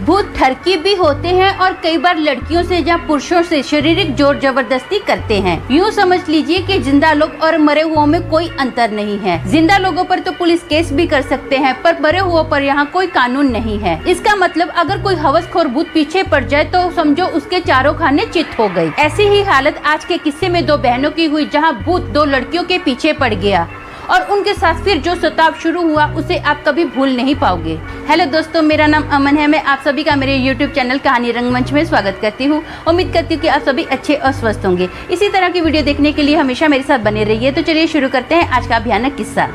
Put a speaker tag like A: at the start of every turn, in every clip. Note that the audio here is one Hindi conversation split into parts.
A: भूत ठरकी भी होते हैं और कई बार लड़कियों से या पुरुषों से शारीरिक जोर जबरदस्ती करते हैं। यूँ समझ लीजिए कि जिंदा लोग और मरे हुओं में कोई अंतर नहीं है। जिंदा लोगों पर तो पुलिस केस भी कर सकते हैं, पर मरे हुओं पर यहाँ कोई कानून नहीं है। इसका मतलब अगर कोई हवसखोर भूत पीछे पड़ जाए तो समझो उसके चारों खाने चित हो गई। ऐसी ही हालत आज के किस्से में दो बहनों की हुई, जहाँ भूत दो लड़कियों के पीछे पड़ गया और उनके साथ फिर जो सताव शुरू हुआ उसे आप कभी भूल नहीं पाओगे। हेलो दोस्तों, मेरा नाम अमन है। मैं आप सभी का मेरे YouTube चैनल कहानी रंगमंच में स्वागत करती हूँ। उम्मीद करती हूँ कि आप सभी अच्छे और स्वस्थ होंगे। इसी तरह की वीडियो देखने के लिए हमेशा मेरे साथ बने रहिए। तो चलिए शुरू करते हैं आज का भयानक किस्सा।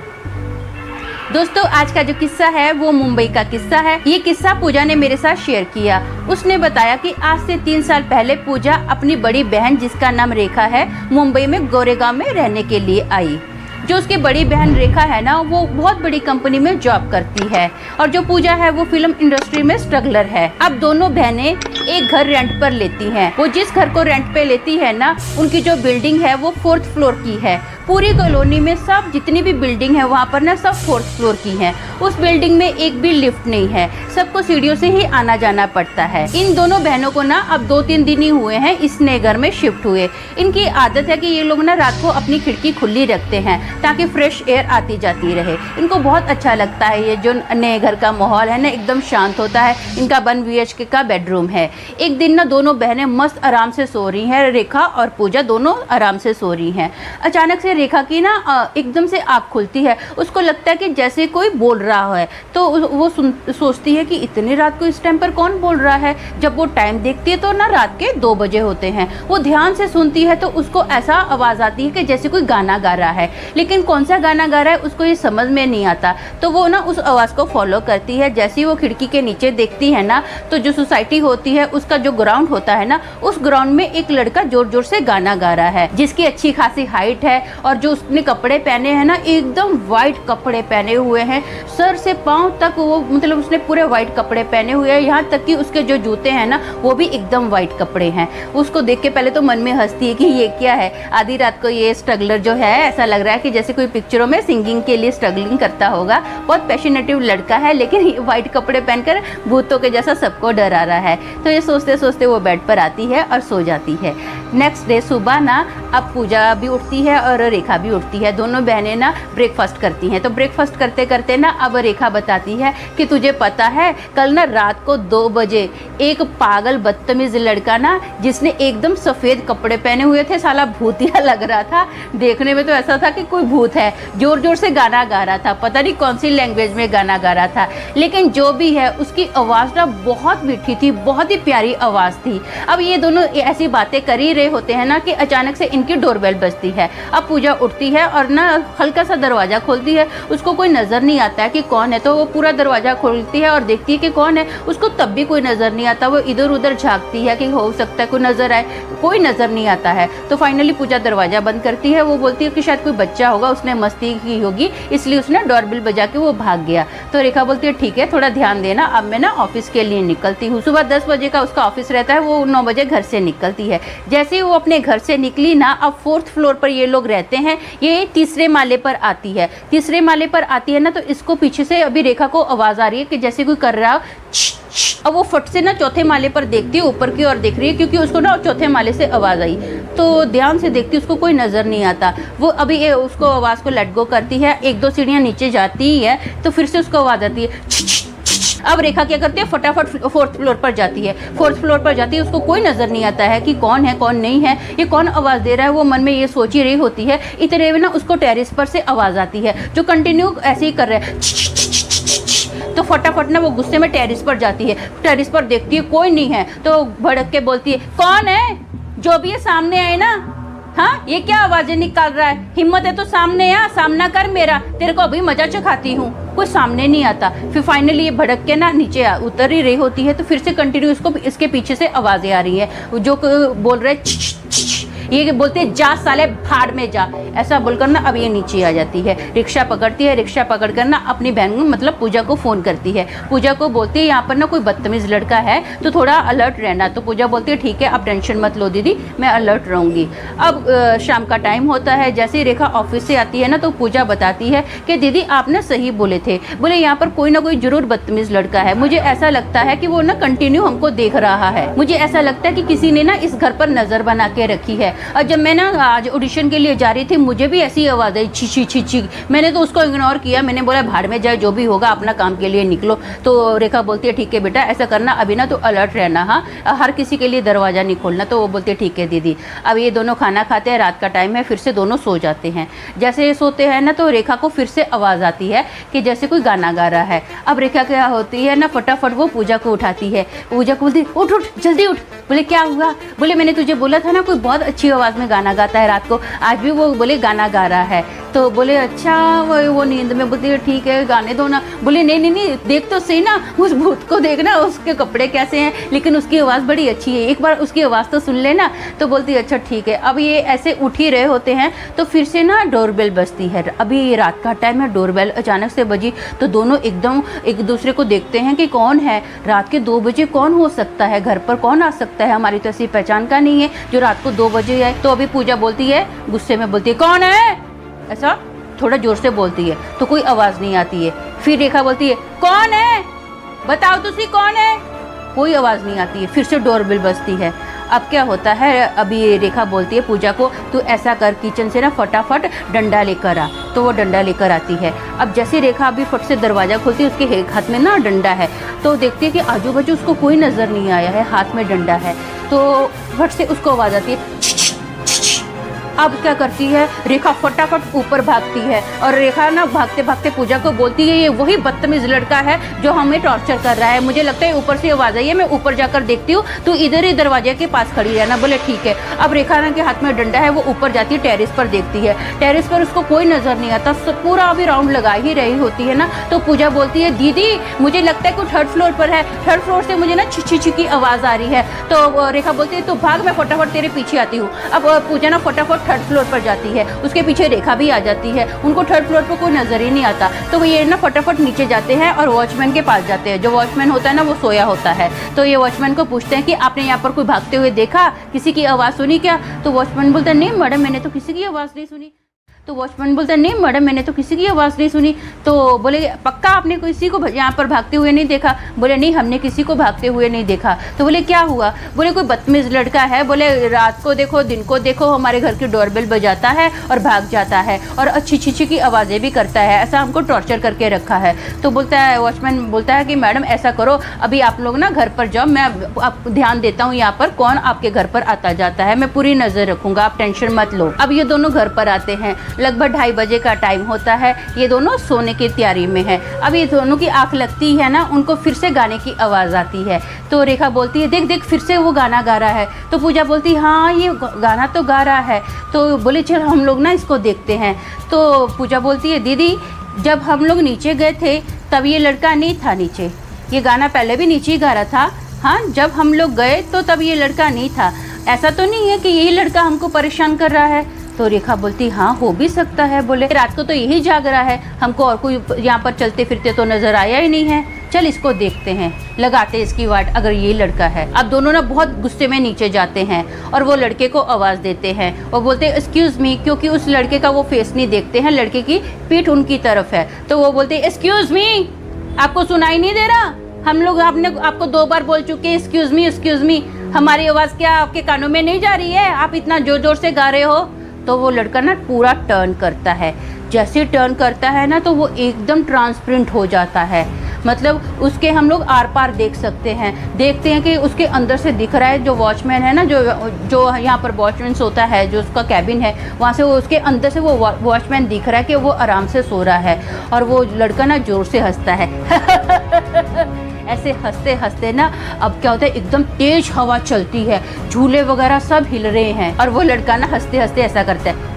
A: दोस्तों, आज का जो किस्सा है वो मुंबई का किस्सा है। ये किस्सा पूजा ने मेरे साथ शेयर किया। उसने बताया कि आज से 3 साल पहले पूजा अपनी बड़ी बहन, जिसका नाम रेखा है, मुंबई में गोरेगांव में रहने के लिए आई। जो उसकी बड़ी बहन रेखा है ना, वो बहुत बड़ी कंपनी में जॉब करती है और जो पूजा है वो फिल्म इंडस्ट्री में स्ट्रगलर है। अब दोनों बहनें एक घर रेंट पर लेती हैं। वो जिस घर को रेंट पे लेती है ना, उनकी जो बिल्डिंग है वो 4th फ्लोर की है। पूरी कॉलोनी में सब जितनी भी बिल्डिंग है वहाँ पर ना सब 4th फ्लोर की हैं। उस बिल्डिंग में एक भी लिफ्ट नहीं है, सबको सीढ़ियों से ही आना जाना पड़ता है। इन दोनों बहनों को ना अब 2-3 दिन ही हुए हैं इस नए घर में शिफ्ट हुए। इनकी आदत है कि ये लोग ना रात को अपनी खिड़की खुली रखते हैं ताकि फ्रेश एयर आती जाती रहे। इनको बहुत अच्छा लगता है। ये जो नए घर का माहौल है ना, एकदम शांत होता है। इनका 1 BHK का बेडरूम है। एक दिन ना दोनों बहनें मस्त आराम से सो रही हैं। रेखा और पूजा दोनों आराम से सो रही हैं। अचानक से रेखा की ना एकदम से आँख खुलती है। उसको लगता है कि जैसे कोई बोल रहा है, तो वो सोचती है कि इतनी रात को इस टाइम पर कौन बोल रहा है। जब वो टाइम देखती है तो ना रात के 2 बजे होते हैं। वो ध्यान से सुनती है तो उसको ऐसा आवाज़ आती है कि जैसे कोई गाना गा रहा है, लेकिन कौन सा गाना गा रहा है उसको ये समझ में नहीं आता। तो वो ना उस आवाज़ को फॉलो करती है। जैसे ही वो खिड़की के नीचे देखती है ना, तो जो सोसाइटी होती है उसका जो ग्राउंड होता है ना, उस ग्राउंड में एक लड़का जोर जोर से गाना गा रहा है, जिसकी अच्छी खासी हाइट है और जो उसने कपड़े पहने हैं ना, एकदम वाइट कपड़े पहने हुए हैं। सर से पांव तक वो, मतलब उसने पूरे वाइट कपड़े पहने हुए हैं। यहाँ तक कि उसके जो जूते हैं ना, वो भी एकदम वाइट कपड़े हैं। उसको देख के पहले तो मन में हंसती है कि ये क्या है। आधी रात को ये स्ट्रगलर जो है, ऐसा लग रहा है कि जैसे कोई पिक्चरों में सिंगिंग के लिए स्ट्रगलिंग करता होगा। बहुत पैशनेटिव लड़का है, लेकिन वाइट कपड़े पहनकर भूतों के जैसा सबको डरा रहा है। तो ये सोचते सोचते वो बेड पर आती है और सो जाती है। नेक्स्ट डे सुबह ना, अब पूजा भी उठती है और रेखा भी उठती है। दोनों बहनें ना ब्रेकफास्ट करती हैं। तो ब्रेकफास्ट करते करते ना अब रेखा बताती है कि तुझे पता है, कल ना रात को 2 बजे एक पागल बदतमीज लड़का ना, जिसने एकदम सफ़ेद कपड़े पहने हुए थे, साला भूतिया लग रहा था। देखने में तो ऐसा था कि कोई भूत है, जोर जोर से गाना गा रहा था। पता नहीं कौन सी लैंग्वेज में गाना गा रहा था, लेकिन जो भी है उसकी आवाज़ ना बहुत मीठी थी, बहुत ही प्यारी आवाज़ थी। अब ये दोनों ऐसी बातें कर ही रहे होते हैं ना कि अचानक से इनकी डोरबेल बजती है। अब पूजा उठती है और ना हल्का सा दरवाज़ा खोलती है। उसको कोई नज़र नहीं आता है कि कौन है, तो वो पूरा दरवाज़ा खोलती है और देखती है कि कौन है। उसको तब भी कोई नज़र नहीं आता। वो इधर उधर झांकती है कि हो सकता है कोई नज़र आए, कोई नज़र नहीं आता है। तो फाइनली पूजा दरवाज़ा बंद करती है। वो बोलती है कि शायद कोई बच्चा होगा, उसने मस्ती की होगी, इसलिए उसने डोरबेल बजा के वो भाग गया। तो रेखा बोलती है ठीक है, थोड़ा ध्यान देना, अब मैं ना ऑफिस के लिए निकलती हूँ। सुबह 10 बजे का उसका ऑफिस रहता है। वो 9 बजे घर से निकलती है। जैसे ही वो अपने घर से निकली ना, अब 4th फ्लोर पर ये लोग रहते हैं। ये तीसरे माले पर आती है। तीसरे माले पर आती है ना, तो इसको पीछे से अभी रेखा को आवाज़ आ रही है कि जैसे कोई कर रहा हो। अब वो फट से ना 4थे माले पर देखती है, ऊपर की ओर देख रही है, क्योंकि उसको ना 4थे माले से आवाज़ आई। तो ध्यान से देखती है, उसको कोई नज़र नहीं आता। वो अभी उसको आवाज़ को लेट गो करती है, 1-2 सीढ़ियाँ नीचे जाती ही है, तो फिर से उसको आवाज़ आती है। अब रेखा क्या करती है, फटाफट 4th फ्लोर पर जाती है। 4th फ्लोर पर जाती है, उसको कोई नज़र नहीं आता है कि कौन है कौन नहीं है, ये कौन आवाज़ दे रहा है। वो मन में ये सोच ही रही होती है। इतने में ना उसको टेरेस पर से आवाज़ आती है, जो कंटिन्यू ऐसे ही कर रहा है। तो फटाफट ना वो गुस्से में टेरेस पर जाती है। टेरेस पर देखती है कोई नहीं है, तो भड़क के बोलती है, कौन है, जो भी है सामने आए ना। हाँ, ये क्या आवाज़ें निकाल रहा है, हिम्मत है तो सामने आ, सामना कर मेरा, तेरे को अभी मजा चखाती हूँ। कोई सामने नहीं आता। फिर फाइनली ये भड़क के ना नीचे उतर ही रही होती है। तो फिर से कंटिन्यू इसको इसके पीछे से आवाज़ें आ रही है, जो बोल रहे ये बोलते हैं जा साले भाड़ में जा, ऐसा बोलकर ना अब ये नीचे आ जाती है, रिक्शा पकड़ती है, रिक्शा पकड़कर ना अपनी बहन को मतलब पूजा को फ़ोन करती है। पूजा को बोलती है यहाँ पर ना कोई बदतमीज़ लड़का है तो थोड़ा अलर्ट रहना। तो पूजा बोलती है ठीक है आप टेंशन मत लो दीदी, मैं अलर्ट रहूँगी। अब शाम का टाइम होता है, जैसे ही रेखा ऑफिस से आती है ना तो पूजा बताती है कि दीदी आप ना सही बोले थे, बोले यहाँ पर कोई ना कोई जरूर बदतमीज़ लड़का है, मुझे ऐसा लगता है कि वो ना कंटिन्यू हमको देख रहा है, मुझे ऐसा लगता है कि किसी ने ना इस घर पर नज़र बना के रखी है। और जब मैं ना आज ऑडिशन के लिए जा रही थी मुझे भी ऐसी आवाज़ आई छी छी छी छी, मैंने तो उसको इग्नोर किया, मैंने बोला भाड़ में जाए जो भी होगा अपना काम के लिए निकलो। तो रेखा बोलती है ठीक है बेटा ऐसा करना, अभी ना तो अलर्ट रहना, हाँ हर किसी के लिए दरवाज़ा नहीं खोलना। तो वो बोलती है ठीक है दीदी। अब ये दोनों खाना खाते हैं, रात का टाइम है, फिर से दोनों सो जाते हैं। जैसे ये सोते हैं ना तो रेखा को फिर से आवाज़ आती है कि जैसे कोई गाना गा रहा है। अब रेखा क्या होती है ना फटाफट वो पूजा को उठाती है, पूजा को बोलती उठ उठ जल्दी उठ। बोले क्या हुआ? बोले मैंने तुझे बोला था ना कोई बहुत अच्छी आवाज़ में गाना गाता है रात को, आज भी वो बोले गाना गा रहा है। तो बोले अच्छा वो नींद में, बोलती है ठीक है गाने दो ना। बोले नहीं नहीं नहीं देख तो सही ना, उस भूत को देखना, उसके कपड़े कैसे हैं लेकिन उसकी आवाज़ बड़ी अच्छी है, एक बार उसकी आवाज़ तो सुन लेना। तो बोलती है अच्छा ठीक है। अब ये ऐसे उठ ही रहे होते हैं तो फिर से ना डोरबेल बजती है। अभी रात का टाइम है, डोरबेल अचानक से बजी तो दोनों एकदम एक दूसरे को देखते हैं कि कौन है, रात के 2 बजे कौन हो सकता है, घर पर कौन आ सकता है, हमारी तो ऐसी पहचान का नहीं है जो रात को 2 बजे आए। तो अभी पूजा बोलती है गुस्से में, बोलती है कौन है, ऐसा थोड़ा जोर से बोलती है तो कोई आवाज़ नहीं आती है। फिर रेखा बोलती है कौन है, बताओ तुसी कौन है, कोई आवाज़ नहीं आती है। फिर से डोरबेल बजती है। अब क्या होता है, अभी रेखा बोलती है पूजा को तू ऐसा कर किचन से ना फटाफट डंडा लेकर आ। तो वो डंडा लेकर आती है। अब जैसे रेखा अभी फट से दरवाज़ा खोलती है, उसके हाथ में ना डंडा है, तो देखती है कि आजू बाजू उसको कोई नज़र नहीं आया है, हाथ में डंडा है। तो फट से उसको आवाज़ आती है। अब क्या करती है रेखा, फटाफट ऊपर भागती है और रेखा ना भागते भागते पूजा को बोलती है ये वही बदतमीज लड़का है जो हमें टॉर्चर कर रहा है, मुझे लगता है ऊपर से आवाज़ आई है, मैं ऊपर जाकर देखती हूँ, तू इधर ही दरवाजे के पास खड़ी रहना। बोले ठीक है। अब रेखा ना के हाथ में डंडा है, वो ऊपर जाती है, टेरेस पर देखती है, टेरेस पर उसको कोई नज़र नहीं आता, पूरा अभी राउंड लगा ही रही होती है ना। तो पूजा बोलती है दीदी मुझे लगता है कोई 3rd फ्लोर पर है, 3rd फ्लोर से मुझे ना छिछी छी की आवाज़ आ रही है। तो रेखा बोलती है तो भाग, मैं फटाफट तेरे पीछे आती हूँ। अब पूजा ना फटाफट 3rd फ्लोर पर जाती है, उसके पीछे रेखा भी आ जाती है, उनको 3rd फ्लोर पर कोई नजर ही नहीं आता। तो वो ये ना फटाफट नीचे जाते हैं और वॉचमैन के पास जाते हैं। जो वॉचमैन होता है ना वो सोया होता है। तो ये वॉचमैन को पूछते हैं कि आपने यहाँ पर कोई भागते हुए देखा, किसी की आवाज़ सुनी क्या? तो वॉचमैन बोलता है नहीं मैडम मैंने तो किसी की आवाज़ नहीं सुनी। तो वॉचमैन बोलता है नहीं मैडम मैंने तो किसी की आवाज़ नहीं सुनी। तो बोले पक्का आपने किसी को यहाँ पर भागते हुए नहीं देखा? बोले नहीं हमने किसी को भागते हुए नहीं देखा। तो बोले क्या हुआ? बोले कोई बदतमीज़ लड़का है, बोले रात को देखो दिन को देखो हमारे घर की डोरबेल बजाता है और भाग जाता है और अच्छी छिछी की आवाज़ें भी करता है, ऐसा हमको टॉर्चर करके रखा है। तो बोलता है वॉचमैन बोलता है कि मैडम ऐसा करो अभी आप लोग ना घर पर जाओ, मैं आप ध्यान देता हूँ यहाँ पर कौन आपके घर पर आता जाता है, मैं पूरी नज़र रखूँगा, आप टेंशन मत लो। अब ये दोनों घर पर आते हैं, लगभग 2:30 बजे का टाइम होता है, ये दोनों सोने की तैयारी में है। अब ये दोनों की आंख लगती है ना, उनको फिर से गाने की आवाज़ आती है। तो रेखा बोलती है देख देख फिर से वो गाना गा रहा है। तो पूजा बोलती है हाँ ये गाना तो गा रहा है। तो बोले चल हम लोग ना इसको देखते हैं। तो पूजा बोलती है दीदी जब हम लोग नीचे गए थे तब ये लड़का नहीं था नीचे, ये गाना पहले भी नीचे ही गा रहा था। हाँ जब हम लोग गए तो तब ये लड़का नहीं था, ऐसा तो नहीं है कि यही लड़का हमको परेशान कर रहा है। तो रेखा बोलती हाँ हो भी सकता है, बोले रात को तो यही जाग रहा है, हमको और कोई यहाँ पर चलते फिरते तो नज़र आया ही नहीं है, चल इसको देखते हैं, लगाते हैं इसकी वाट अगर ये लड़का है। अब दोनों ना बहुत गुस्से में नीचे जाते हैं और वो लड़के को आवाज़ देते हैं और बोलते हैं एक्सक्यूज़ मी, क्योंकि उस लड़के का वो फेस नहीं देखते हैं, लड़के की पीठ उनकी तरफ है। तो वो बोलते हैं एक्सक्यूज़ मी, आपको सुनाई नहीं दे रहा? हम लोग आपने आपको 2 बार बोल चुके हैं एक्सक्यूज़ मी, हमारी आवाज़ क्या आपके कानों में नहीं जा रही है? आप इतना ज़ोर ज़ोर से गा रहे हो। तो वो लड़का ना पूरा टर्न करता है, जैसे टर्न करता है ना तो वो एकदम ट्रांसपेरेंट हो जाता है, मतलब उसके हम लोग आर पार देख सकते हैं, देखते हैं कि उसके अंदर से दिख रहा है जो वॉचमैन है ना, जो यहाँ पर वॉचमैन सोता है, जो उसका कैबिन है वहाँ से वो उसके अंदर से वो वॉचमैन दिख रहा है कि वो आराम से सो रहा है। और वो लड़का ना ज़ोर से हंसता है ऐसे हंसते हंसते ना अब क्या होता है एकदम तेज हवा चलती है, झूले वगैरह सब हिल रहे हैं और वो लड़का ना हंसते हंसते ऐसा करता है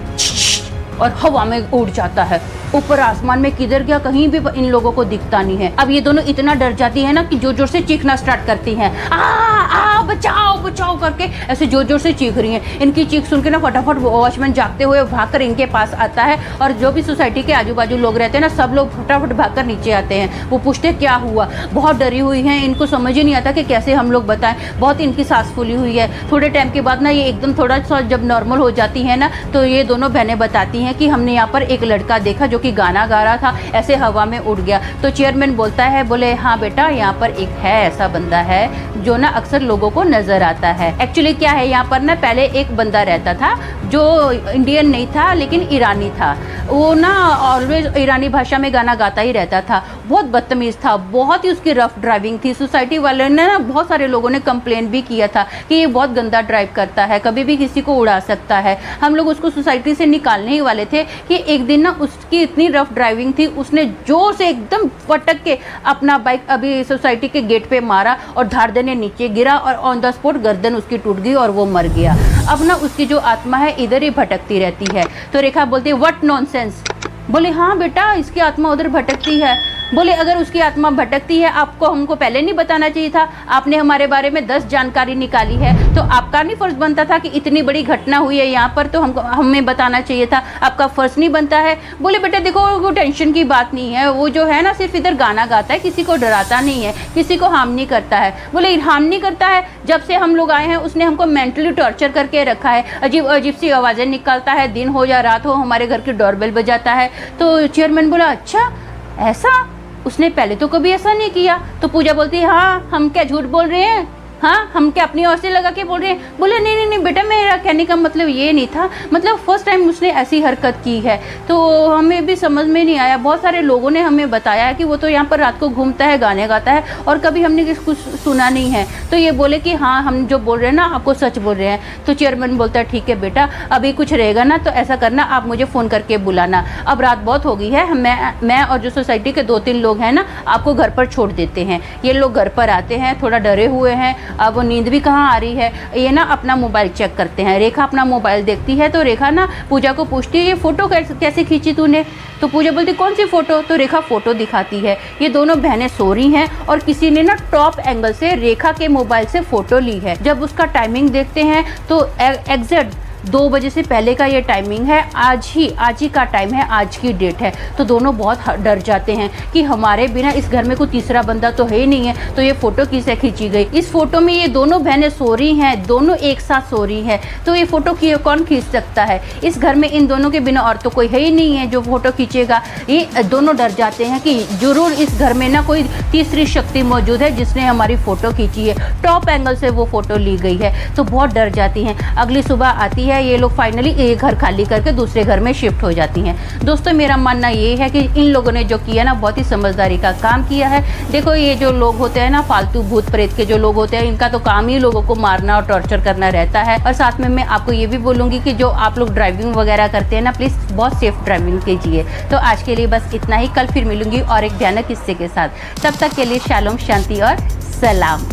A: और हवा में उड़ जाता है ऊपर आसमान में, किधर गया कहीं भी इन लोगों को दिखता नहीं है। अब ये दोनों इतना डर जाती है ना कि जोर जोर से चीखना स्टार्ट करती हैं, आ बचाओ बचाओ बचाओ करके ऐसे जोर जोर से चीख रही हैं। इनकी चीख सुन के ना फटाफट वॉचमैन जागते हुए भागकर इनके पास आता है और जो भी सोसाइटी के आजू बाजू लोग रहते हैं ना, सब लोग फटाफट भागकर नीचे आते हैं। वो पूछते क्या हुआ, बहुत डरी हुई हैं, इनको समझ ही नहीं आता कि कैसे हम लोग बताएं। बहुत इनकी सांस फूली हुई है। थोड़े टाइम के बाद ना ये एकदम थोड़ा सा जब नॉर्मल हो जाती है ना, तो ये दोनों बहनें बताती हैं कि हमने यहाँ पर एक लड़का देखा जो कि गाना गा रहा था, ऐसे हवा में उड़ गया। तो चेयरमैन बोलता है, बोले हाँ बेटा, यहाँ पर एक है ऐसा बंदा है जो ना अक्सर लोगों को नजर आता है। एक्चुअली क्या है, यहाँ पर ना पहले एक बंदा रहता था जो इंडियन नहीं था लेकिन ईरानी था। वो ना ऑलवेज ईरानी भाषा में गाना गाता ही रहता था। बहुत बदतमीज था, बहुत ही उसकी रफ ड्राइविंग थी। सोसाइटी वाले ने ना, बहुत सारे लोगों ने कंप्लेन भी किया था कि ये बहुत गंदा ड्राइव करता है, कभी भी किसी को उड़ा सकता है। हम लोग उसको सोसाइटी से निकालने ही वाले थे कि एक दिन ना उसकी इतनी रफ ड्राइविंग थी, उसने जोर से एकदम पटक के अपना बाइक अभी सोसाइटी के गेट पे मारा और धाड़ देने नीचे गिरा और ऑन द स्पॉट गर्दन उसकी टूट गई और वो मर गया। अब ना उसकी जो आत्मा है इधर ही भटकती रहती है। तो रेखा बोलती है व्हाट नॉनसेंस। बोले हाँ बेटा, इसकी आत्मा उधर भटकती है। बोले अगर उसकी आत्मा भटकती है, आपको हमको पहले नहीं बताना चाहिए था। आपने हमारे बारे में 10 जानकारी निकाली है, तो आपका नहीं फर्ज बनता था कि इतनी बड़ी घटना हुई है यहाँ पर, तो हमको हमें बताना चाहिए था। आपका फर्ज नहीं बनता है। बोले बेटा देखो, वो टेंशन की बात नहीं है, वो जो है ना सिर्फ इधर गाना गाता है, किसी को डराता नहीं है, किसी को हार्म नहीं करता है। बोले हार्म नहीं करता है, जब से हम लोग आए हैं उसने हमको मेंटली टॉर्चर करके रखा है। अजीब अजीब सी आवाज़ें निकालता है, दिन हो या रात हो हमारे घर की डोरबेल बजाता है। तो चेयरमैन बोला अच्छा ऐसा, उसने पहले तो कभी ऐसा नहीं किया। तो पूजा बोलती है हाँ, हम क्या झूठ बोल रहे हैं, हाँ हम क्या अपनी ओर से लगा के बोल रहे हैं। बोले नहीं नहीं नहीं बेटा, मेरा कहने का मतलब ये नहीं था, मतलब फर्स्ट टाइम उसने ऐसी हरकत की है, तो हमें भी समझ में नहीं आया। बहुत सारे लोगों ने हमें बताया है कि वो तो यहाँ पर रात को घूमता है, गाने गाता है, और कभी हमने किसको सुना नहीं है। तो ये बोले कि हाँ हम जो बोल रहे हैं ना आपको सच बोल रहे हैं। तो चेयरमैन बोलता है ठीक है बेटा, अभी कुछ रहेगा ना तो ऐसा करना, आप मुझे फ़ोन करके बुलाना। अब रात बहुत हो गई है, मैं और जो सोसाइटी के 2-3 लोग हैं ना आपको घर पर छोड़ देते हैं। ये लोग घर पर आते हैं, थोड़ा डरे हुए हैं, अब वो नींद भी कहाँ आ रही है, ये ना अपना मोबाइल चेक करते हैं। रेखा अपना मोबाइल देखती है, तो रेखा ना पूजा को पूछती है ये फ़ोटो कैसे खींची तूने। तो पूजा बोलती कौन सी फ़ोटो। तो रेखा फ़ोटो दिखाती है। ये दोनों बहनें सो रही हैं और किसी ने ना टॉप एंगल से रेखा के मोबाइल से फ़ोटो ली है। जब उसका टाइमिंग देखते हैं तो एग्जैक्ट 2 बजे से पहले का ये टाइमिंग है, आज ही का टाइम है, आज की डेट है। तो दोनों बहुत डर जाते हैं कि हमारे बिना इस घर में कोई तीसरा बंदा तो है ही नहीं है, तो ये फ़ोटो किससे खींची गई। इस फोटो में ये दोनों बहनें सो रही हैं, दोनों एक साथ सो रही हैं, तो ये फ़ोटो कौन खींच सकता है। इस घर में इन दोनों के बिना और तो कोई है ही नहीं है जो फ़ोटो खींचेगा। ये दोनों डर जाते हैं कि ज़रूर इस घर में ना कोई तीसरी शक्ति मौजूद है जिसने हमारी फ़ोटो खींची है, टॉप एंगल से वो फ़ोटो ली गई है। तो बहुत डर जाती हैं। अगली सुबह आती है, ये लोग फाइनली एक घर खाली करके दूसरे घर में शिफ्ट हो जाती हैं। दोस्तों मेरा मानना ये है कि इन लोगों ने जो किया ना बहुत ही समझदारी का काम किया है। देखो ये जो लोग होते हैं ना, फालतू भूत प्रेत के जो लोग होते हैं, इनका तो काम ही लोगों को मारना और टॉर्चर करना रहता है। और साथ में मैं आपको ये भी बोलूँगी कि जो आप लोग ड्राइविंग वगैरह करते हैं ना, प्लीज़ बहुत सेफ ड्राइविंग कीजिए। तो आज के लिए बस इतना ही, कल फिर मिलूंगी और एक भयानक किस्से के साथ। तब तक के लिए शालोम, शांति और सलाम।